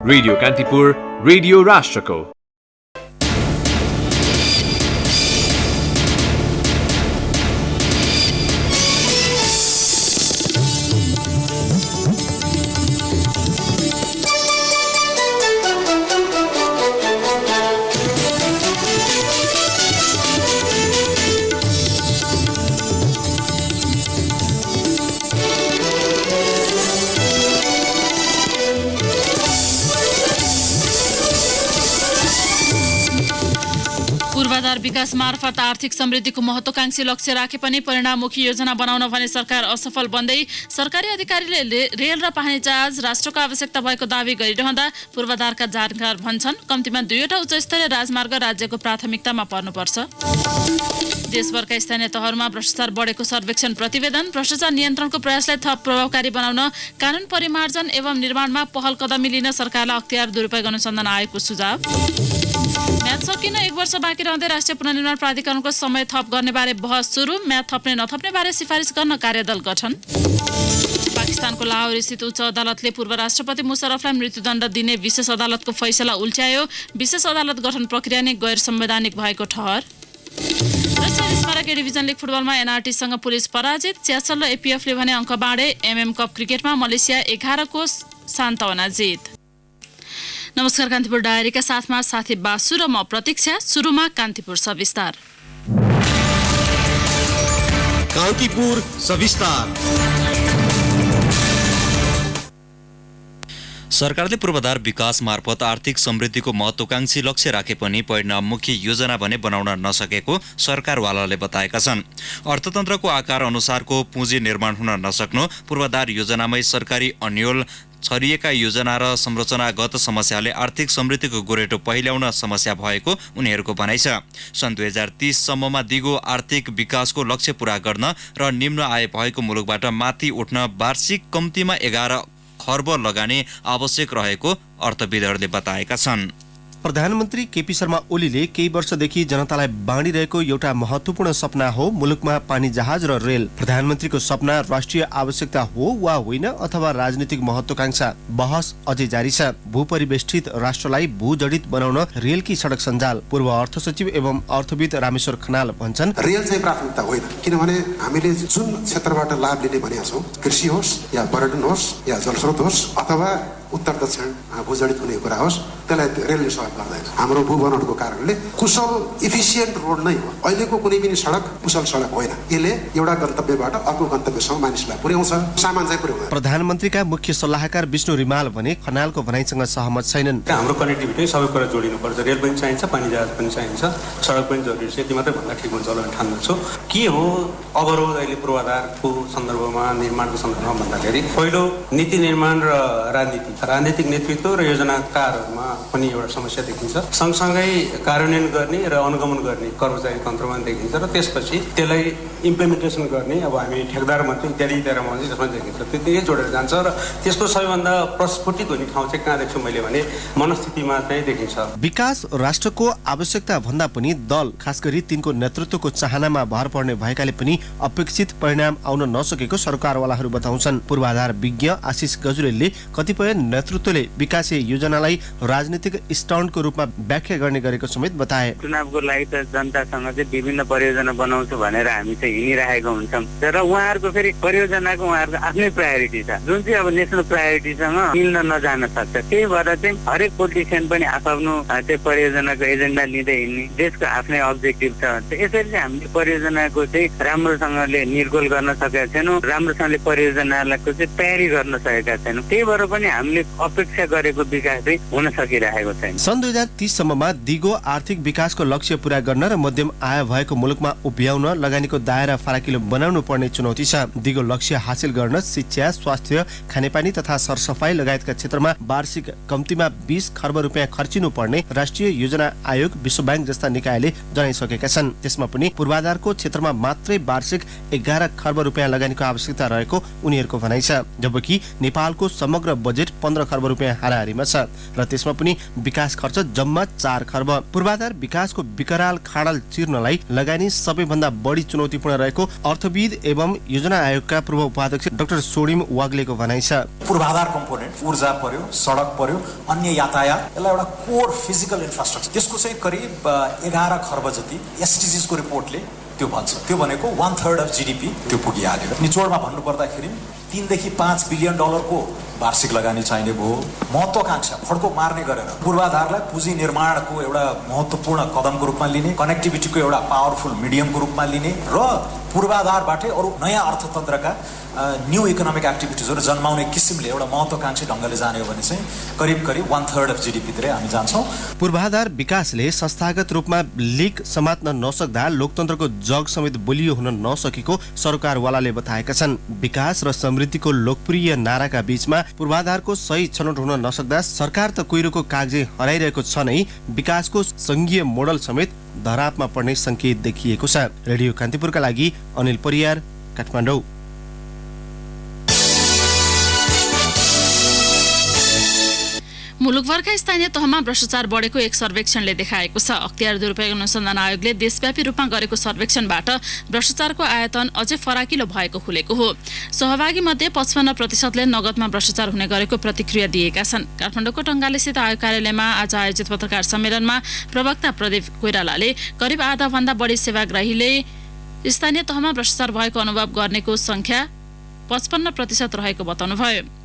Radio Kantipur, radio राष्ट्रको। पूर्वाधार विकास मार्फत आर्थिक समृद्धिको महत्वाकांक्षी लक्ष्य राखे पनि परिणाममुखी योजना बनाउन भने सरकार असफल बन्दै सरकारी अधिकारीले रेल र पानी जहाज राष्ट्रको आवश्यकता भएको दावी गरिरहँदा पूर्वाधारका जानकार भन्छन् कम्तीमा 2वटा उच्चस्तरीय राजमार्ग राज्यको प्राथमिकतामा पर्नुपर्छ। देशभरका स्थानीय तहहरूमा भ्रष्टाचार बढेको सर्वेक्षण प्रतिवेदन। भ्रष्टाचार नियन्त्रणको प्रयासलाई थप प्रभावकारी बनाउन कानून परिमार्जन एवं निर्माणमा पहल कदमी लिन सरकारलाई अख्तियार दुरुपयोग अनुसन्धान आयोगको सुझाव। म्याद सकिन 1 वर्ष बाँकी रहँदै राष्ट्रिय पुनर्निर्माण प्राधिकरणको समय थप गर्ने बारे बहस सुरु। म्याद थप्ने नथप्ने बारे सिफारिस गर्न कार्यदल गठन। पाकिस्तानको लाहोर स्थित उच्च अदालतले पूर्व राष्ट्रपति मुशर्रफलाई मृत्युदण्ड दिने विशेष अदालतको फैसला उल्ट्यायो। विशेष अदालत गठन प्रक्रिया नै गैर संवैधानिक भएको ठहर। स्मारक डिभिजन लिग फुटबलमा एनआरटीसँग पुलिस पराजित। च्यासल र एपीएफले भने अङ्क बाँडे। एमएम कप क्रिकेटमा मलेसिया 11 को सान्तवना जित। नमस्कार, कान्तिपुर डायरीका साथमा साथी बासु र म प्रतीक्षा। सुरुमा कान्तिपुर सविस्तार। कान्तिपुर सविस्तार। सरकारले पूर्वाधार विकास मार्फत आर्थिक समृद्धिको महत्वाकांक्षी लक्ष्य राखे पनि परिणाममुखी योजना भने बनाउन नसकेको सरकारवालाले बताएका छन्। अर्थतन्त्रको आकार अनुसारको पुँजी निर्माण हुन नसक्नु, पूर्वाधार योजनामै सरकारी अन्यल छरिएका योजना र संरचनागत समस्याले आर्थिक समृद्धिको गोरेटो पहिल्याउन समस्या भएको उनीहरूको भनाइ छ। सन् 2030 सम्ममा दिगो आर्थिक विकासको लक्ष्य पूरा गर्न र निम्न आय भएको मुलुकबाट माथि उठ्न वार्षिक कम्तीमा 11 खर्ब लगानी आवश्यक रहेको अर्थविदहरूले बताएका छन्। प्रधानमन्त्री केपी शर्मा ओलीले केही वर्षदेखि जनतालाई बाँडिरहेको एउटा महत्वपूर्ण सपना हो मुलुकमा पानी जहाज र रेल। प्रधानमन्त्रीको सपना राष्ट्रिय आवश्यकता हो वा होइन अथवा राजनीतिक महत्वाकांक्षा, बहस अझै जारी छ। भूपरिवेष्टित राष्ट्रलाई भूजडित बनाउन रेलकी सडक सञ्जाल। पूर्व अर्थ सचिव एवं अर्थविद रामेश्वर खनाल भन्छन्, रेल चाहिँ प्राथमिकता होइन, किनभने हामीले जुन क्षेत्रबाट लाभ लिने भनेका छौँ, कृषि होस् या पर्यटन होस् या जलस्रोत होस् अथवा उत्तर दक्षिण भूजडित हुने कुरा होस्, त्यसलाई रेलले सहयोग गर्दैन। हाम्रो भू बनावटको कारणले कुशल इफिसियन्ट रोड नै हो। अहिलेको कुनै पनि सडक कुशल सडक होइन। यसले एउटा गन्तव्यबाट अर्को गन्तव्यसम्म मानिसलाई पुर्याउँछ, सामान चाहिँ पुर्याउँदैन। प्रधानमन्त्रीका मुख्य सल्लाहकार विष्णु रिमाल भने खनालको भनाइसँग सहमत छैनन्। हाम्रो कनेक्टिभिटी सबै कुरा जोडिनुपर्छ। रेल पनि चाहिन्छ, पानी जहाज पनि चाहिन्छ, सडक पनि जरुरी छ। यति मात्रै भन्दा ठिक हुन्छ होला ठान्छु। के हो अवरोध अहिले पूर्वाधारको सन्दर्भमा, निर्माणको सन्दर्भमा भन्दाखेरि पहिलो नीति निर्माण र राजनीतिक नेतृत्व र योजनाकारहरूमा पनि एउटा समस्या देखिन्छ। सँगसँगै कार्यान्वयन गर्ने र अनुगमन गर्ने कर्मचारी तन्त्रमा देखिन्छ र त्यसपछि त्यसलाई इम्प्लिमेन्टेसन गर्ने अब हामी ठेकदार मात्रै इत्यादि जसमा देखिन्छ। त्यतिकै जोडेर जान्छ र त्यसको सबैभन्दा प्रस्फुटित हुने ठाउँ चाहिँ कहाँ देख्छु मैले भने मनस्थितिमा चाहिँ देखिन्छ। विकास राष्ट्रको आवश्यकता भन्दा पनि दल, खास गरी तिनको नेतृत्वको चाहनामा भर पर्ने भएकाले पनि अपेक्षित परिणाम आउन नसकेको सरकारवालाहरू बताउँछन्। पूर्वाधार विज्ञ आशिष गजुरेलले कतिपय नेतृत्वले विकासे योजनालाई राजनीतिक स्टन्टको रूपमा व्याख्या गर्ने गरेको समेत बताए। चुनावको लागि त जनतासँग चाहिँ विभिन्न परियोजना बनाउँछु भनेर हामी चाहिँ हिँडिरहेको हुन्छौँ, तर उहाँहरूको फेरि परियोजनाको उहाँहरूको आफ्नै प्रायोरिटी छ, जुन चाहिँ अब नेसनल प्रायोरिटीसँग मिल्न नजान सक्छ। त्यही भएर चाहिँ हरेक पोलिटिसियन पनि आफ्नो त्यो परियोजनाको एजेन्डा लिँदै हिँड्ने, देशको आफ्नै अब्जेक्टिभ छ। यसरी चाहिँ हामीले परियोजनाको चाहिँ राम्रोसँगले निर्गोल गर्न सकेका छैनौँ, राम्रोसँगले परियोजनाको चाहिँ तयारी गर्न सकेका छैनौँ। त्यही भएर पनि हामीले अपेक्षा गरेको विकास चाहिँ हुन सकिरहेको छैन। सन् 2030 सम्ममा दिगो आर्थिक विकासको लक्ष्य पूरा गर्न र मध्यम आय भएको मुलुकमा उभ्याउन लगानीको दायरा फराकिलो बनाउनु पर्ने चुनौती छ। दिगो लक्ष्य हासिल गर्न शिक्षा, स्वास्थ्य, खानेपानी तथा सरसफाई लगायतका क्षेत्रमा वार्षिक कम्तीमा 20 खर्ब रुपियाँ खर्चिनु पर्ने राष्ट्रिय योजना आयोग, विश्व बैंक जस्ता निकायले जनाइसकेका छन्। त्यसमा पनि पूर्वाधारको क्षेत्रमा मात्रै वार्षिक 11 खर्ब रुपियाँ लगानीको आवश्यकता रहेको उनीहरूको भनाइ छ, जबकि नेपालको समग्र बजेट 15 खर्ब रुपियाँ हाराहारीमा छ र त्यसमा पनि विकास खर्च जम्मा 4 खर्ब। पूर्वाधार विकासको विकराल खाडल चिर्नलाई लगानी सबैभन्दा बढी चुनौतीपूर्ण रहेको अर्थविद एवं योजना आयोगका पूर्व उपाध्यक्ष डाक्टर सोडिम वाग्लेको भनाइ छ। पूर्वाधार कम्पोनेन्ट ऊर्जा पर्यो, सडक पर्यो, अन्य यातायात, यसलाई एउटा कोर फिजिकल इन्फ्रास्ट्रक्चर, त्यसको चाहिँ करिब 11 खर्ब जति एसडिजीज को रिपोर्टले त्यो भन्छ। त्यो भनेको 1/3 अफ जीडीपी त्यो पुगिहाल्यो। निचोडमा भन्नु पर्दाखेरि 3 देखि 5 बिलियन डलरको वार्षिक लगानी चाहिने भयो। महत्वाकांक्षा फड्को मार्ने गरेर पूर्वाधारलाई पुँजी निर्माणको एउटा महत्त्वपूर्ण कदमको रूपमा लिने, कनेक्टिभिटीको एउटा पावरफुल मिडियमको रूपमा लिने र पूर्वाधारबाटै अरू नयाँ अर्थतन्त्रका न्यू इकोनोमिक एक्टिभिटिजहरू जन्माउने किसिमले एउटा महत्वाकांक्षी ढङ्गले जाने हो भने चाहिँ करिब 1/3 अफ जीडीपी तिर हामी जान्छौँ। पूर्वाधार विकासले संस्थागत रूपमा लिक समात्न नसक्दा लोकतन्त्रको जग समेत बलियो हुन नसकेको सरकारवालाले बताएका छन्। विकास र समृद्धिको लोकप्रिय नाराका बीचमा पूर्वाधारको सही छनौट हुन नसक्दा सरकार त कुहिरोको कागजै हराइरहेको छ नै, विकासको संघीय मोडल समेत धरापमा पर्ने संकेत देखिएको छ। रेडियो कान्तिपुरका लागि अनिल परियार, काठमाडौँ। मुलुकभरका स्थानीय तहमा भ्रष्टाचार बढेको एक सर्वेक्षणले देखाएको छ। अख्तियार दुरुपयोग अनुसन्धान आयोगले देशव्यापी रूपमा गरेको सर्वेक्षणबाट भ्रष्टाचारको आयतन अझै फराकिलो भएको खुलेको हो। सहभागी मध्ये 55%ले नगदमा भ्रष्टाचार हुने गरेको प्रतिक्रिया दिएका छन्। काठमाडौँको टंगालेस्थित आयोग कार्यालयमा आज आयोजित पत्रकार सम्मेलनमा प्रवक्ता प्रदीप कोइरालाले करिब आधा भन्दा बढी सेवाग्राहीले स्थानीय तहमा भ्रष्टाचार भएको अनुभव गर्नेको संख्या 55% रहेको बताउनुभयो।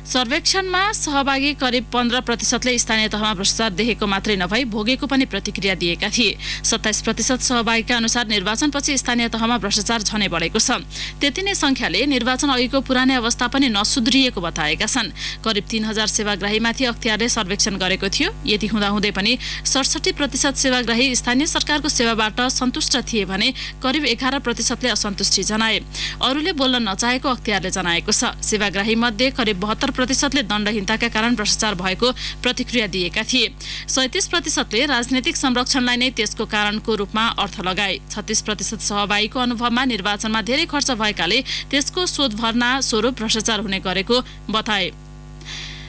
सर्वेक्षणमा सहभागी करिब 15%ले स्थानीय तहमा भ्रष्टाचार देखेको मात्रै नभई भोगेको पनि प्रतिक्रिया दिएका थिए। 27% सहभागीका अनुसार निर्वाचनपछि स्थानीय तहमा भ्रष्टाचार झनै बढेको छ। त्यति नै संख्याले निर्वाचन अघिको पुरानै अवस्था पनि नसुध्रिएको बताएका छन्। करिब 3000 सेवाग्राहीमाथि अख्तियारले सर्वेक्षण गरेको थियो। यति हुँदाहुँदै पनि 67% सेवाग्राही स्थानीय सरकारको सेवाबाट सन्तुष्ट थिए भने करिब 11%ले असन्तुष्टि जनाए। अरूले बोल्न नचाहेको अख्तियारले जनाएको छ। सेवाग्राही मध्ये करिब 72%ले दण्डहीनताका कारण भ्रष्टाचार भएको प्रतिक्रिया दिएका थिए। 37%ले राजनीतिक संरक्षणलाई नै त्यसको कारणको रूपमा अर्थ लगाए। 36% सहभागीको अनुभवमा निर्वाचनमा धेरै खर्च भएकाले त्यसको शोधभर्ना स्वरूप भ्रष्टाचार हुने गरेको बताए।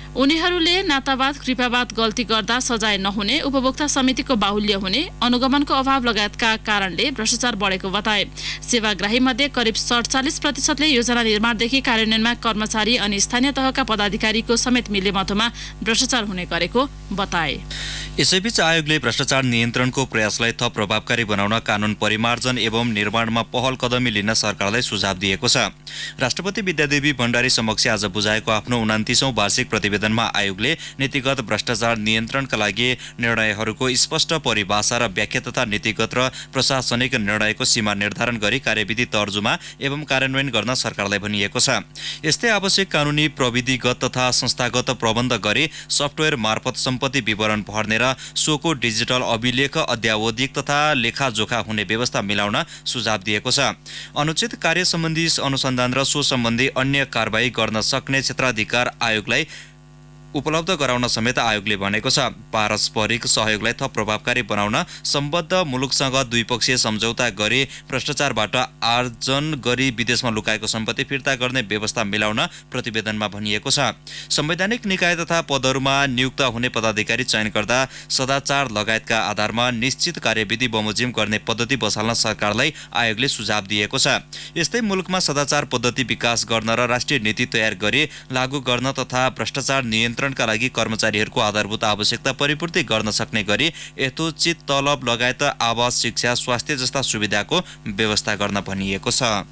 उनीहरूले नातावाद, कृपावाद गल्ती गर्दा सजाय नहुने, उपभोक्ता समितिको बाहुल्य हुने, अनुगमनको अभाव लगायतका कारणले भ्रष्टाचार बढेको बताए। सेवाग्राही मध्ये करिब 47%ले योजना निर्माणदेखि कार्यान्वयनमा कर्मचारी अनि स्थानीय तहका पदाधिकारीको समेत मिलेमतोमा भ्रष्टाचार हुने गरेको बताए। यसैबीच आयोगले भ्रष्टाचार नियन्त्रणको प्रयासलाई थप प्रभावकारी बनाउन कानून परिमार्जन एवं निर्माणमा पहल कदमी लिन सरकारलाई सुझाव दिएको छ। राष्ट्रपति विद्यादेवी भण्डारी समक्ष आज बुझाएको आफ्नो 29औं वार्षिक प्रतिवेदनमा आयोगले नीतिगत भ्रष्टाचार नियन्त्रणका लागि निर्णयहरूको स्पष्ट परिभाषा र व्याख्या तथा नीतिगत र प्रशासनिक निर्णयको सीमा निर्धारण गरी कार्यविधि तर्जुमा एवं कार्यान्वयन गर्न सरकारलाई भनिएको छ। यस्तै आवश्यक कानूनी प्रविधिगत तथा संस्थागत प्रबन्ध गरी सफ्टवेयर मार्फत सम्पत्ति विवरण भर्ने र सोको डिजिटल अभिलेख अद्यावधिक तथा लेखाजोखा हुने व्यवस्था मिलाउन सुझाव दिएको छ। अनुचित कार्य सम्बन्धी अनुसन्धान र सो सम्बन्धी अन्य कारबाही गर्न सक्ने क्षेत्राधिकार आयोगलाई उपलब्ध गराउन समेत आयोगले भनेको छ। पारस्परिक सहयोगलाई थप प्रभावकारी बनाउन सम्बद्ध मुलुकसँग द्विपक्षीय सम्झौता गरी भ्रष्टाचारबाट आर्जन गरी विदेशमा लुकाएको सम्पत्ति फिर्ता गर्ने व्यवस्था मिलाउन प्रतिवेदनमा भनिएको छ। संवैधानिक निकाय तथा पदहरूमा नियुक्त हुने पदाधिकारी चयन गर्दा सदाचार लगायतका आधारमा निश्चित कार्यविधि बमोजिम गर्ने पद्धति बसाल्न सरकारलाई आयोगले सुझाव दिएको छ। यस्तै मुलुकमा सदाचार पद्धति विकास गर्न र राष्ट्रिय नीति तयार गरी लागू गर्न तथा भ्रष्टाचार नियन्त्रणका लागि कर्मचारीहरूको आधारभूत आवश्यकता परिपूर्ति गर्न सक्ने गरी यथोचित तलब लगायत आवास, शिक्षा, स्वास्थ्य जस्ता सुविधाको व्यवस्था गर्न भनिएको छ।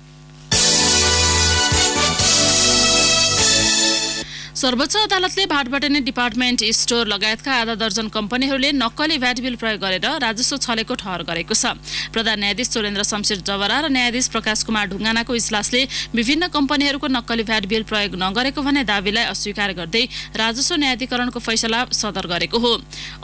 सर्वोच्च अदालतले भाटबटानी डिपार्टमेन्ट स्टोर लगायतका आधा दर्जन कम्पनीहरूले नक्कली भ्याट बिल प्रयोग गरेर राजस्व छलेको ठहर गरेको छ। प्रधान न्यायाधीश चोरेन्द्र शमशेर जवरा र न्यायाधीश प्रकाश कुमार ढुङ्गानाको इजलासले विभिन्न कम्पनीहरूको नक्कली भ्याट बिल प्रयोग नगरेको भने दाबीलाई अस्वीकार गर्दै राजस्व न्यायाधिकरणको फैसला सदर गरेको हो।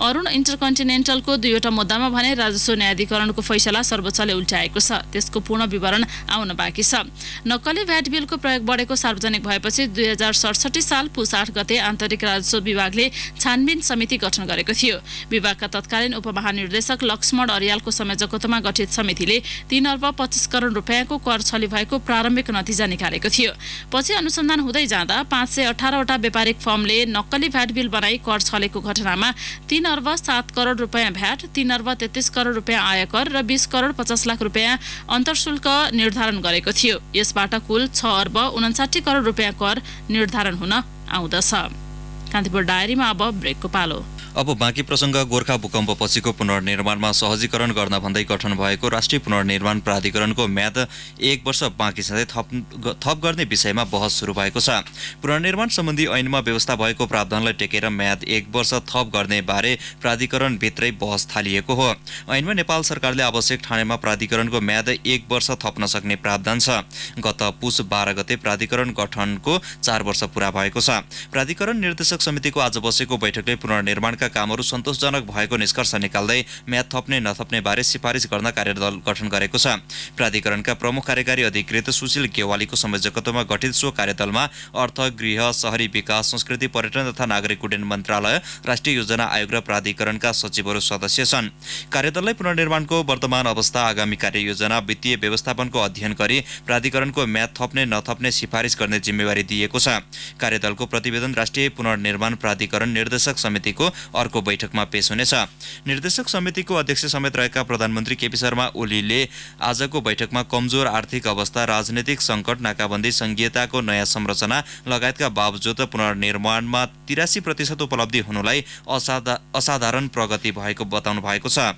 अरुण इन्टरकन्टिनेन्टलको 2वटा मुद्दामा भने राजस्व न्यायाधिकरणको फैसला सर्वोच्चले उल्टाएको छ। त्यसको पूर्ण विवरण आउन बाँकी छ। नक्कली भ्याट बिलको प्रयोग बढेको सार्वजनिक भएपछि 2067 साल पुस 8 गते आन्तरिक राजस्व विभागले छानबिन समिति गठन गरेको थियो। विभागका तत्कालीन उपमहानिर्देशक लक्ष्मण अर्यालको संयोजकत्वमा गठित समितिले 3 अर्ब 25 करोड रुपियाँको कर छली भएको प्रारम्भिक नतिजा निकालेको थियो। पछि अनुसन्धान हुँदै जाँदा 518 वटा व्यापारिक फर्मले नक्कली भ्याट बिल बनाई कर छलेको घटनामा 3 अर्ब 7 करोड रुपियाँ भ्याट, 3 अर्ब 33 करोड रुपियाँ आयकर र 20 करोड 50 लाख रुपियाँ अन्तर्शुल्क निर्धारण गरेको थियो। यसबाट कुल 6 अर्ब 59 करोड रुपियाँ कर निर्धारण हुन आउँदछ। कान्तिपुर डायरीमा अब ब्रेकको पालो। अब बाँकी प्रसङ्ग। गोर्खा भूकम्पपछिको पुनर्निर्माणमा सहजीकरण गर्न भन्दै गठन भएको राष्ट्रिय पुनर्निर्माण प्राधिकरणको म्याद 1 वर्ष बाँकी छँदै थप गर्ने विषयमा बहस सुरु भएको छ। पुनर्निर्माण सम्बन्धी ऐनमा व्यवस्था भएको प्रावधानलाई टेकेर म्याद 1 वर्ष थप गर्ने बारे प्राधिकरणभित्रै बहस थालिएको हो। ऐनमा नेपाल सरकारले आवश्यक ठानेमा प्राधिकरणको म्याद 1 वर्ष थप्न सक्ने प्रावधान छ। गत पुस 12 गते प्राधिकरण गठनको 4 वर्ष पूरा भएको छ। प्राधिकरण निर्देशक समितिको आज बसेको बैठकले पुनर्निर्माण कामहरू सन्तोषजनक भएको निष्कर्ष निकाल्दै म्याद थप्ने नथप्ने बारे सिफारिस गर्न कार्यदल गठन गरेको छ। प्राधिकरणका प्रमुख कार्यकारी अधिकृत सुशील गेवालीको संयोजकत्वमा गठित सो कार्यदलमा अर्थ, गृह, शहरी विकास, संस्कृति, पर्यटन तथा नागरिक उड्डयन मन्त्रालय, राष्ट्रिय योजना आयोग र प्राधिकरणका सचिवहरू सदस्य छन्। कार्यदललाई पुनर्निर्माणको वर्तमान अवस्था, आगामी कार्ययोजना, वित्तीय व्यवस्थापनको अध्ययन गरी प्राधिकरणको म्याद थप्ने नथप्ने सिफारिस गर्ने जिम्मेवारी दिएको छ। कार्यदलको प्रतिवेदन राष्ट्रिय पुनर्निर्माण प्राधिकरण निर्देशक समितिको अर्को बैठकमा पेश हुनेछ। निर्देशक समितिको अध्यक्ष समेत रहेका प्रधानमन्त्री केपी शर्मा ओलीले आजको बैठकमा कमजोर आर्थिक अवस्था, राजनीतिक सङ्कट, नाकाबन्दी, संघीयताको नयाँ संरचना लगायतका बावजुद पुनर्निर्माणमा 83% उपलब्धि हुनुलाई असाधारण प्रगति भएको बताउनु भएको छ।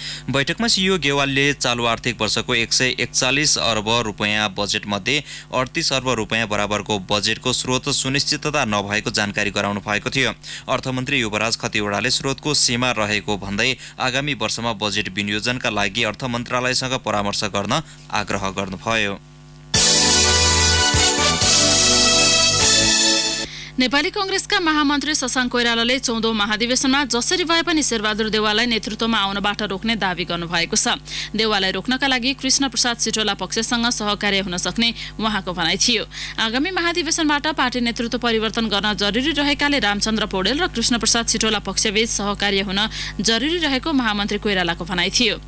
बैठकमा सीईओ गेवालले चालु आर्थिक वर्षको 141 अर्ब रुपियाँ बजेट मध्ये 38 अर्ब रुपियाँ बराबरको बजेटको स्रोत सुनिश्चितता नभएको जानकारी गराउनु भएको थियो। अर्थमन्त्री युवराज खतिवड़ाले स्रोतको सीमा रहेको भन्दै आगामी वर्षमा बजेट विनियोजनका लागि अर्थ मन्त्रालयसँग परामर्श गर्न आग्रह गर्नुभयो। नेपाली कांग्रेसका महामन्त्री शशाङ्क कोइरालाले 14औं महाधिवेशनमा जसरी भए पनि शेरबहादुर देउवालाई नेतृत्वमा आउनबाट रोक्ने दावी गर्नुभएको छ। देउवालाई रोक्नका लागि कृष्ण प्रसाद सिटोला पक्षसँग सहकार्य हुन सक्ने उहाँको भनाइ थियो। आगामी महाधिवेशनबाट पार्टी नेतृत्व परिवर्तन गर्न जरुरी रहेकाले रामचन्द्र पौडेल र कृष्ण प्रसाद सिटोला पक्षबीच सहकार्य हुन जरुरी रहेको महामन्त्री कोइरालाको भनाइ थियो।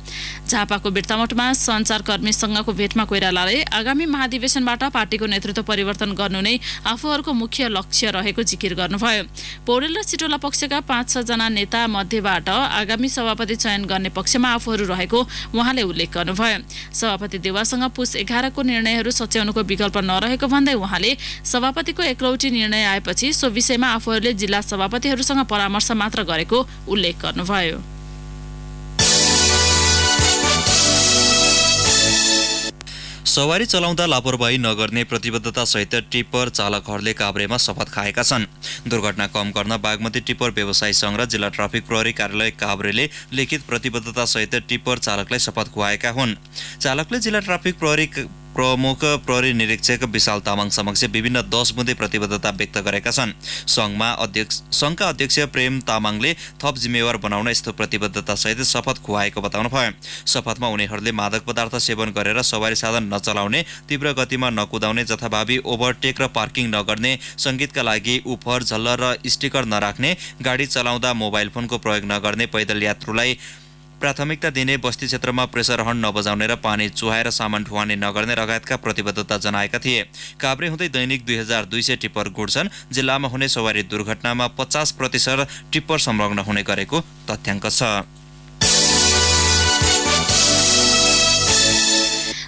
झापाको बिर्तामोटमा सञ्चारकर्मीसँगको भेटमा कोइरालाले आगामी महाधिवेशनबाट पार्टीको नेतृत्व परिवर्तन गर्नु नै आफूहरूको मुख्य लक्ष्य रहेको जिकिर गर्नुभयो। पौडेल र सिटोला पक्षका 5-6 जना नेता मध्येबाट आगामी सभापति चयन गर्ने पक्षमा आफूहरू रहेको उहाँले उल्लेख गर्नुभयो। सभापति देउवासँग पुस 11 को निर्णयहरू सच्याउनुको विकल्प नरहेको भन्दै उहाँले सभापतिको एकलौटी निर्णय आएपछि सो विषयमा आफूहरूले जिल्ला सभापतिहरूसँग परामर्श मात्र गरेको उल्लेख गर्नुभयो। सवारी चलाउँदा लापरवाही नगर्ने प्रतिबद्धता सहित टिप्पर चालकहरूले काभ्रेमा शपथ खाएका छन्। दुर्घटना कम गर्न बागमती टिप्पर व्यवसायी संघ र जिल्ला ट्राफिक प्रहरी कार्यालय काभ्रेले लिखित प्रतिबद्धता सहित टिप्पर चालकलाई शपथ खुवाएका हुन्। चालकले जिल्ला ट्राफिक प्रहरी प्रमुख प्रहरी निरीक्षक विशाल तामाङ समक्ष विभिन्न 10 बुँदे प्रतिबद्धता व्यक्त गरेका छन्। संघका अध्यक्ष प्रेम तामाङले थप जिम्मेवार बनाउन यस्तो प्रतिबद्धता सहित शपथ खुवाएको बताउनुभयो। शपथमा उनीहरूले मादक पदार्थ सेवन गरेर सवारी साधन नचलाउने, तीव्र गतिमा नकुदाउने, जथाभावी ओभरटेक र पार्किङ नगर्ने, संगीतका लागि उफर, झल्लर र स्टिकर नराख्ने, गाडी चलाउँदा मोबाइल फोनको प्रयोग नगर्ने, पैदल यात्रुलाई प्राथमिकता दिने, बस्ती क्षेत्रमा प्रेसर हर्न नबजाउने र पानी चुहाएर सामान ढुवानी नगर्ने लगायतका प्रतिबद्धता जनाएका थिए। काभ्रे हुँदै दैनिक 2200 टिप्पर गुड्छन्। जिल्लामा हुने सवारी दुर्घटनामा 50% टिप्पर संलग्न हुने गरेको तथ्याङ्क छ।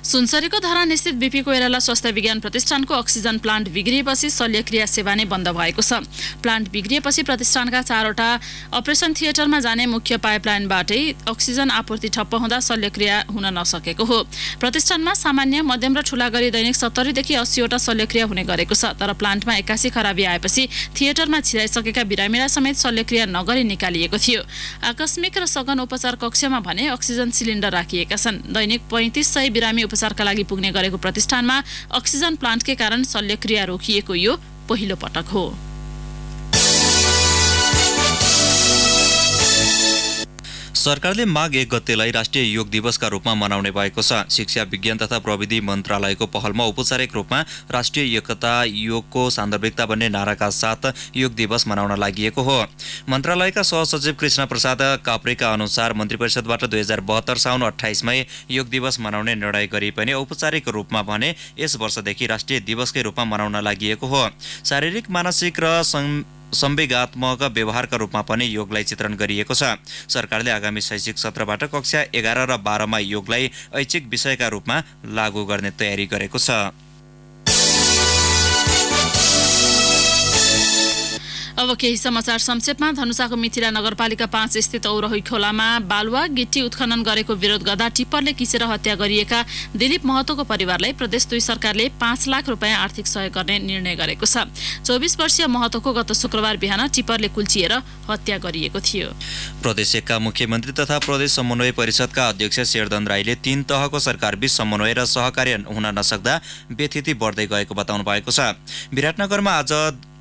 सुनसरीको धरान स्थित बीपी कोइराला स्वास्थ्य विज्ञान प्रतिष्ठानको अक्सिजन प्लान्ट बिग्रिएपछि शल्यक्रिया सेवा नै बन्द भएको छ। प्लान्ट बिग्रिएपछि प्रतिष्ठानका 4वटा अपरेसन थिएटरमा जाने मुख्य पाइपलाइनबाटै अक्सिजन आपूर्ति ठप्प हुँदा शल्यक्रिया हुन नसकेको हो। प्रतिष्ठानमा सामान्य, मध्यम र ठूला गरी दैनिक 70 देखि 80 वटा शल्यक्रिया हुने गरेको छ। तर प्लान्टमा 81 खराबी आएपछि थिएटरमा छिराइसकेका बिरामीलाई समेत शल्यक्रिया नगरी निकालिएको थियो। आकस्मिक र सघन उपचार कक्षमा भने अक्सिजन सिलिन्डर राखिएका छन्। दैनिक 3500 बिरामी उपचारका लागि पुग्ने गरेको प्रतिष्ठानमा अक्सिजन प्लान्टकै कारण शल्यक्रिया रोकिएको यो पहिलो पटक हो। सरकारले माघ 1 गतेलाई राष्ट्रिय योग दिवसका रूपमा मनाउने भएको छ। शिक्षा विज्ञान तथा प्रविधि मन्त्रालयको पहलमा औपचारिक रूपमा राष्ट्रिय एकता योगको सान्दर्भिकता भन्ने नाराका साथ योग दिवस मनाउन लागि हो। मन्त्रालयका सहसचिव कृष्ण प्रसाद काप्रेका अनुसार मन्त्री परिषदबाट 2072 साउन 28 मै योग दिवस मनाउने निर्णय गरे पनि औपचारिक रूपमा भने यस वर्षदेखि राष्ट्रिय दिवसकै रूपमा मनाउन लागि हो। शारीरिक मानसिक र संवेगात्मक व्यवहारका रूपमा पनि योगलाई चित्रण गरिएको छ। सरकारले आगामी शैक्षिक सत्रबाट कक्षा 11 र 12 मा योगलाई ऐच्छिक विषयका रूपमा लागू गर्ने तयारी गरेको छ। अब केही समाचार संक्षेपमा। धनुषाको मिथिला नगरपालिका 5 स्थित औरही खोलामा बालुवा गिट्टी उत्खनन गरेको विरोध गर्दा टिप्परले किसेर हत्या गरिएका दिलीप महतोको परिवारलाई प्रदेश 2 सरकारले 5 लाख रुपैयाँ आर्थिक सहयोग गर्ने निर्णय गरेको छ। 24 वर्षीय महतोको गत शुक्रबार बिहान टिप्परले कुल्चिएर हत्या गरिएको थियो। प्रदेश 1 का मुख्यमन्त्री तथा प्रदेश समन्वय परिषदका अध्यक्ष शेरधन राईले 3 तहको सरकारबीच समन्वय र सहकार्य हुन नसक्दा व्यथिति बढ्दै गएको बताउनु भएको छ। विराटनगरमा आज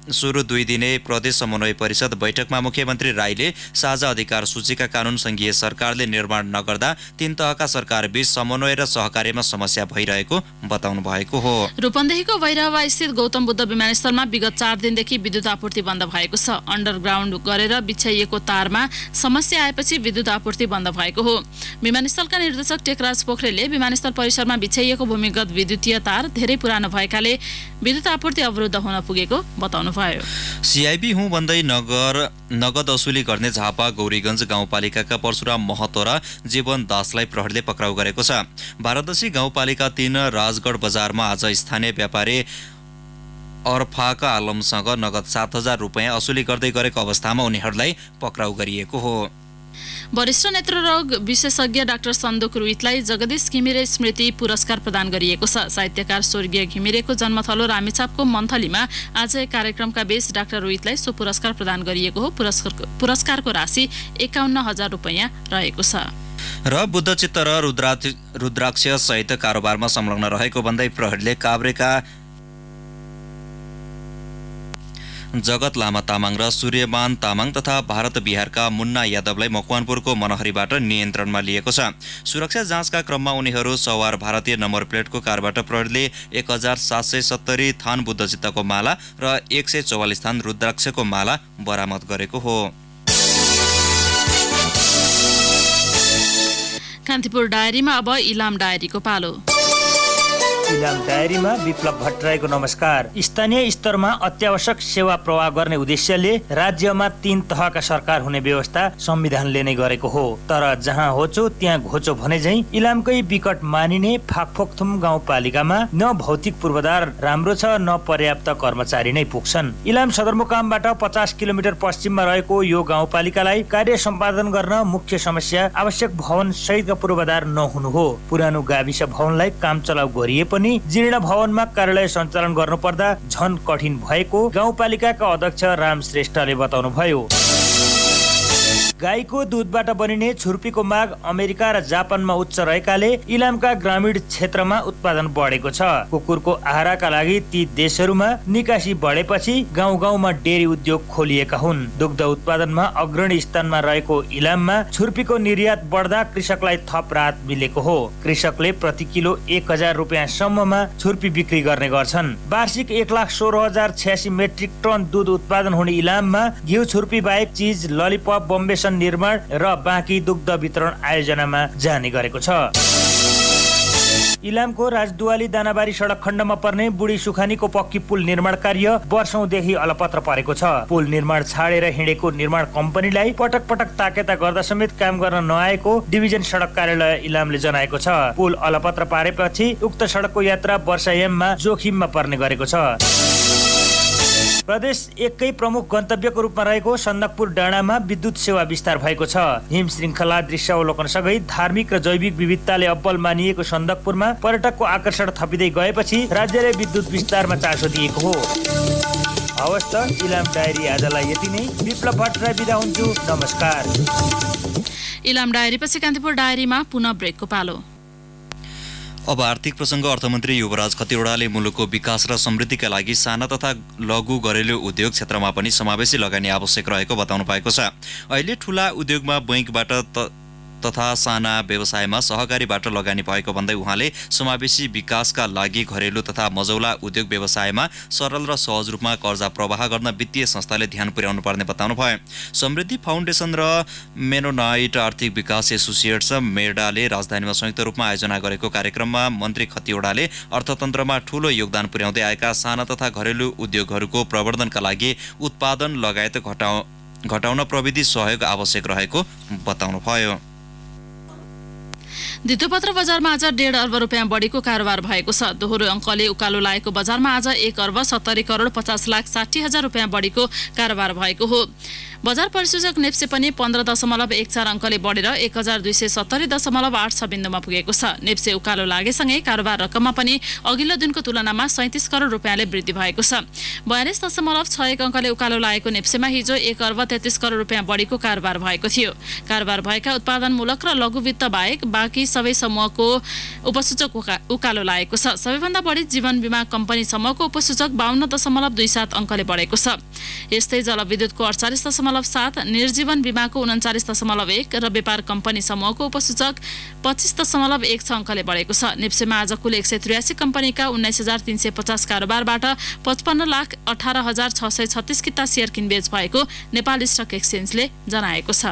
सुरु 2 दिने प्रदेश समन्वय परिषद बैठकमा मुख्यमन्त्री राईले साझा अधिकार सूचीका कानून संघीय सरकारले निर्माण नगर्दा 3 तहका सरकारबीच समन्वय र सहकार्यमा समस्या भइरहेको बताउनु भएको हो। रूपन्देहीको भैरहवा स्थित गौतम बुद्ध विमानस्थलमा विगत 4 दिनदेखि विद्युत आपूर्ति बन्द भएको छ। अन्डरग्राउन्ड गरेर बिछाइएको तारमा समस्या आएपछि विद्युत आपूर्ति बन्द भएको हो। विमानस्थलका निर्देशक टेकराज पोखरेलले विमानस्थल परिसरमा बिछाइएको भूमिगत विद्युतीय तार धेरै पुरानो भएकाले विद्युत आपूर्ति अवरुद्ध हुन पुगेको बताउनु भयो। सीआईबी हुँ भन्दै नगद असुली गर्ने झापा गौरीगञ्ज गाउँपालिकाका परशुराम महतो र जीवन दासलाई प्रहरीले पक्राउ गरेको छ। भारतदेशी गाउँपालिका 3 राजगढ बजारमा आज स्थानीय व्यापारी अर्फाक आलमसँग नगद 7,000 रुपैयाँ असुली गर्दै गरेको अवस्थामा उनीहरूलाई पक्राउ गरिएको हो। वरिष्ठ नेत्ररोग विशेषज्ञ डाक्टर सन्दुक रुइतलाई जगदीश घिमिरे स्मृति पुरस्कार प्रदान गरिएको छ। साहित्यकार स्वर्गीय घिमिरेको जन्मथलो रामेछापको मन्थलीमा आज एक कार्यक्रमका बीच डाक्टर रुइतलाई सो पुरस्कार प्रदान गरिएको हो। पुरस्कारको राशि 51,000 रुपैयाँ रहेको छ। र बुद्धचित्त र रुद्राक्ष सहित कारोबारमा संलग्न रहेको भन्दै प्रहरीले काभ्रेका जगत लामा तामाङ र सूर्यमान तामाङ तथा भारत बिहारका मुन्ना यादवलाई मकवानपुरको मनहरीबाट नियन्त्रणमा लिएको छ। सुरक्षा जाँचका क्रममा उनीहरू सवार भारतीय नम्बर प्लेटको कारबाट प्रहरीले 1770 थान बुद्धचित्तको माला र 144 थान रुद्राक्षको माला बरामद गरेको हो। कान्तिपुर डायरीमा अब इलाम डायरीको पालो। इलाम डायरीमा विप्लव भट्टराईको नमस्कार। स्थानीय स्तरमा अत्यावश्यक सेवा प्रवाह गर्ने उद्देश्यले राज्यमा 3 तहका सरकार हुने व्यवस्था संविधानले नै गरेको हो। तर जहाँ होचो त्यहाँ घोचो भने झै इलामकै विकट मानिने फाकफोकथुम गाउँपालिकामा न भौतिक पूर्वाधार राम्रो छ न पर्याप्त कर्मचारी नै पुग्छन्। इलाम सदरमुकामबाट 50 किलोमिटर पश्चिममा रहेको यो गाउँपालिकालाई कार्य सम्पादन गर्न मुख्य समस्या आवश्यक भवन सहितका पूर्वाधार नहुनु हो। पुरानो गाविस भवनलाई काम चलाउ गरिए पनि जीर्ण भवनमा कार्यालय सञ्चालन गर्नुपर्दा झन कठिन भएको गाउँपालिकाका अध्यक्ष राम श्रेष्ठले बताउनु भयो। गाईको दूधबाट बनिने छुर्पीको माग अमेरिका र जापानमा उच्च रहेकाले इलामका ग्रामीण क्षेत्रमा उत्पादन बढेको छ। कुकुरको आहाराका लागि ती देशहरूमा निकासी बढेपछि गाउँ गाउँमा डेरी उद्योग खोलिएका हुन्। दुग्ध उत्पादनमा अग्रणी स्थानमा रहेको इलाममा छुर्पीको निर्यात बढ्दा कृषकलाई थप राहत मिलेको हो। कृषकले प्रति किलो 1,000 रुपैयाँसम्ममा छुर्पी बिक्री गर्ने गर्छन्। वार्षिक 1,16,086 मेट्रिक टन दूध उत्पादन हुने इलाममा घिउ छुर्पी बाहेक चीज ललिपप बम्बे निर्माण र बाँकी दुग्ध वितरण आयोजनामा जाने गरेको छ। इलामको राजदुवाली दानाबारी सडक खण्डमा पर्ने बुढी सुखानीको पक्की पुल निर्माण कार्य वर्षौंदेखि अलपत्र परेको छ। पुल निर्माण छाडेर हिँडेको निर्माण कम्पनीलाई पटक पटक ताकेता गर्दा समेत काम गर्न नआएको डिभिजन सडक कार्यालय इलामले जनाएको छ। पुल अलपत्र पारेपछि उक्त सडकको यात्रा वर्षायाममा जोखिममा पर्ने गरेको छ। प्रदेश 1 कै प्रमुख गन्तव्यको रूपमा रहेको सन्दकपुर डाँडामा विद्युत सेवा विस्तार भएको छ। हिम श्रृङ्खला दृश्यावलोकनसँगै धार्मिक र जैविक विविधताले अब्बल मानिएको सन्दकपुरमा पर्यटकको आकर्षण थपिँदै गएपछि राज्यले विद्युत विस्तारमा चासो दिएको हो। हवस् त इलाम डायरी आजलाई यति नै। विप्लव भट्टराई बिदा हुन्छु। नमस्कार। इलाम डायरी पछि कान्तिपुर डायरीमा पुनः ब्रेकको पालो। अब आर्थिक प्रसङ्ग। अर्थमन्त्री युवराज खतिवड़ाले मुलुकको विकास र समृद्धिका लागि साना तथा लघु घरेलु उद्योग क्षेत्रमा पनि समावेशी लगानी आवश्यक रहेको बताउनु भएको छ। अहिले ठूला उद्योगमा बैंकबाट तथा साना व्यवसायमा सहकारीबाट लगानी भएको भन्दै उहाँले समावेशी विकासका लागि घरेलु तथा मझौला उद्योग व्यवसायमा सरल र सहज रूपमा कर्जा प्रवाह गर्न वित्तीय संस्थाले ध्यान पुर्याउनु पर्ने बताउनु भयो। समृद्धि फाउन्डेसन र मेनोनाइट आर्थिक विकास एसोसिएट्स मेडाले राजधानीमा संयुक्त रूपमा आयोजना गरेको कार्यक्रममा मन्त्री खतिवडाले अर्थतन्त्रमा ठूलो योगदान पुर्याउँदै आएका साना तथा घरेलु उद्योगहरूको प्रवर्धनका लागि उत्पादन लगायत घटाउन प्रविधि सहयोग आवश्यक रहेको बताउनुभयो। द्वितीयपत्र बजारमा आज 1.5 अर्ब रुपियाँ बढीको कारोबार भएको छ। दोहोरो अङ्कले उकालो लागेको बजारमा आज 1 अर्ब 70 करोड 50 लाख 60 हजार रुपियाँ बढीको कारोबार भएको हो। बजार परिसूचक नेप्से पनि 15.14 अङ्कले बढेर 1270.86 बिन्दुमा पुगेको छ। नेप्से उकालो लागेसँगै कारोबार रकममा पनि अघिल्लो दिनको तुलनामा 37 करोड रुपियाँले वृद्धि भएको छ। 42.61 अङ्कले उकालो लागेको नेप्सेमा हिजो 1 अर्ब 33 करोड रुपियाँ बढीको कारोबार भएको थियो। कारोबार भएका उत्पादनमूलक र लघु वित्त बाहेक बाँकी सबै समूहको उपसूचक उकालो लागेको छ। सबैभन्दा बढी जीवन बीमा कम्पनी समूहको उपसूचक 52.27 अङ्कले बढेको छ। यस्तै जलविद्युतको 48.7, निर्जीवन बीमाको 39.1 र व्यापार कम्पनी समूहको उपसूचक 25.16 अङ्कले बढेको छ। नेप्सेमा आज कुल 183 कम्पनीका 19,350 कारोबारबाट 55,18,636 किता सेयर किनबेच भएको नेपाल स्टक एक्सचेन्जले जनाएको छ।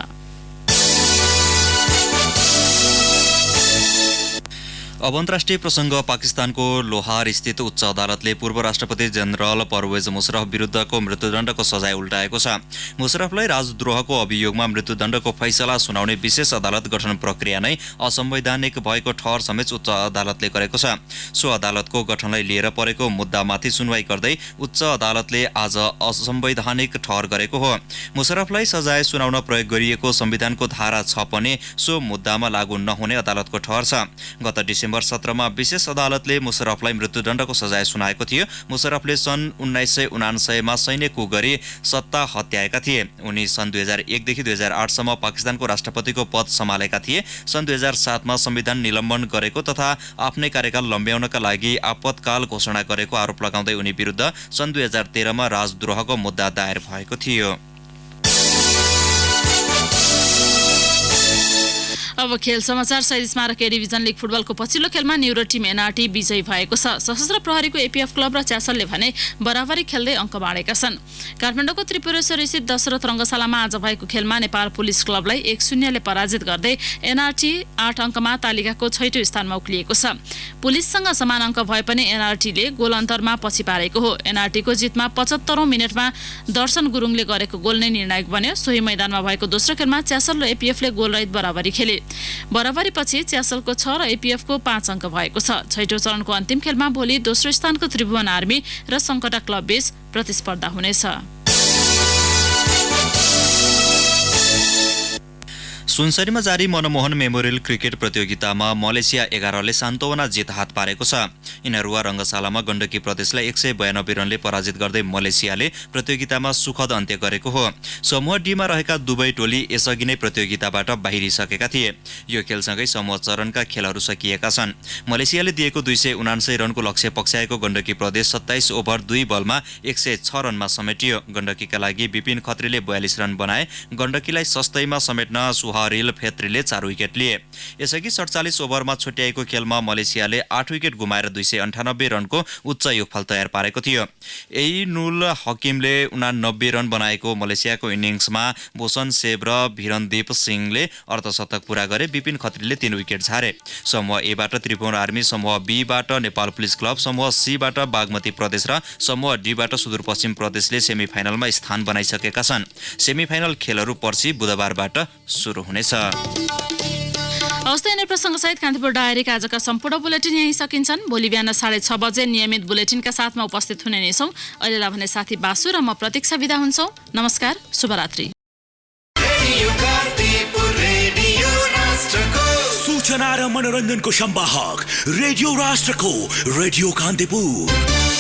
अब अन्तर्राष्ट्रिय प्रसङ्ग। पाकिस्तानको लोहार स्थित उच्च अदालतले पूर्व राष्ट्रपति जनरल परवेज मुशर्रफ विरुद्धको मृत्युदण्डको सजाय उल्टाएको छ। मुशर्रफलाई राजद्रोहको अभियोगमा मृत्युदण्डको फैसला सुनाउने विशेष अदालत गठन प्रक्रिया नै असंवैधानिक भएको ठहर समेत उच्च अदालतले गरेको छ। सो अदालतको गठनलाई लिएर परेको मुद्दामाथि सुनवाई गर्दै उच्च अदालतले आज असंवैधानिक ठहर गरेको हो। मुशर्रफलाई सजाय सुनाउन प्रयोग गरिएको संविधानको धारा 6 पनि सो मुद्दामा लागू नहुने अदालतको ठहर छ। गत डिसेम्बर 17 विशेष अदालतले मुशर्रफलाई मृत्युदण्डको सजाय सुनाएको थियो। मुशर्रफले सन् 1979 मा सैन्य कू गरी सत्ता हत्याएका थिए। उनी सन् 2001 देखि 2008 सम्म पाकिस्तानको राष्ट्रपतिको पद सम्हालेका थिए। सन् 2007 मा संविधान निलम्बन गरेको तथा आफ्नै कार्यकाल लम्ब्याउनका लागि आपतकाल घोषणा गरेको आरोप लगाउँदै उनी विरुद्ध सन् 2013 मा राजद्रोहको मुद्दा दायर भएको थियो। अब खेल समाचार। शहीद स्मारक ए डिभिजन लिग फुटबलको पछिल्लो खेलमा न्युरो टिम एनआरटी विजयी भएको छ। सशस्त्र प्रहरीको एपीएफ क्लब र च्यासलले भने बराबरी खेल्दै अङ्क बाँडेका छन्। काठमाडौँको त्रिपुरेश्वर स्थित दशरथ रङ्गशालामा आज भएको खेलमा नेपाल पुलिस क्लबलाई 1-0 ले पराजित गर्दै एनआरटी 8 अङ्कमा तालिकाको 6औं स्थानमा उक्लिएको छ। पुलिससँग समान अङ्क भए पनि एनआरटीले गोल अन्तरमा पछि पारेको हो। एनआरटीको जितमा 75औं मिनेटमा दर्शन गुरुङले गरेको गोल नै निर्णायक बन्यो। सोही मैदानमा भएको दोस्रो खेलमा च्यासल र एपीएफले गोलरहित बराबरी खेले। बराबरीपछि च्यासलको 6 र एपीएफको 5 अङ्क भएको छ। 6औं चरणको अन्तिम खेलमा भोलि दोस्रो स्थानको त्रिभुवन आर्मी र सङ्कटा क्लब बीच प्रतिस्पर्धा हुनेछ। सुनसरीमा जारी मनमोहन मेमोरियल क्रिकेट प्रतियोगितामा मलेसिया 11ले सान्तवना जित हात पारेको छ। इनरुवा रङ्गशालामा गण्डकी प्रदेशलाई 192 रनले पराजित गर्दै मलेसियाले प्रतियोगितामा सुखद अन्त्य गरेको हो। समूह डीमा रहेका दुवै टोली यसअघि नै प्रतियोगिताबाट बाहिरिसकेका थिए। यो खेलसँगै समूह चरणका खेलहरू सकिएका छन्। मलेसियाले दिएको 279 रनको लक्ष्य पक्षाएको गण्डकी प्रदेश 27 ओभर 2 बलमा 106 रनमा समेटियो। गण्डकीका लागि विपिन खत्रीले 42 रन बनाए। गण्डकीलाई सस्तैमा समेट्न सुहारिल फेत्रीले 4 विकेट लिए। यसअघि 47 ओभरमा छुट्याएको खेलमा मलेसियाले 8 विकेट गुमाएर 298 रनको उच्च योगफल तयार पारेको थियो। एइनुल हकिमले 89 रन बनाएको मलेसियाको इनिङ्समा भूषण सेव र भिरनदीप सिंहले अर्धशतक पूरा गरे। विपिन खत्रीले 3 विकेट झारे। समूह एबाट त्रिभुवन आर्मी, समूह बीबाट नेपाल पुलिस क्लब, समूह सीबाट बागमती प्रदेश र समूह डीबाट सुदूरपश्चिम प्रदेशले सेमिफाइनलमा स्थान बनाइसकेका छन्। सेमिफाइनल खेलहरू पर्सि बुधबारबाट सुरु हुनेछ। हवस् त यिनै प्रसङ्गसहित कान्तिपुर डायरीका आजका सम्पूर्ण बुलेटिन यही सकिन्छन्। भोलि बिहान 6:30 बजे नियमित बुलेटिनका साथमा उपस्थित हुने नै छौँ। अहिलेलाई भने साथी बासु र म प्रतीक्षा बिदा हुन्छौँ। नमस्कार, शुभरात्रि। सूचना र मनोरञ्जनको सम्वाहक रेडियो राष्ट्रको रेडियो कान्तिपुर।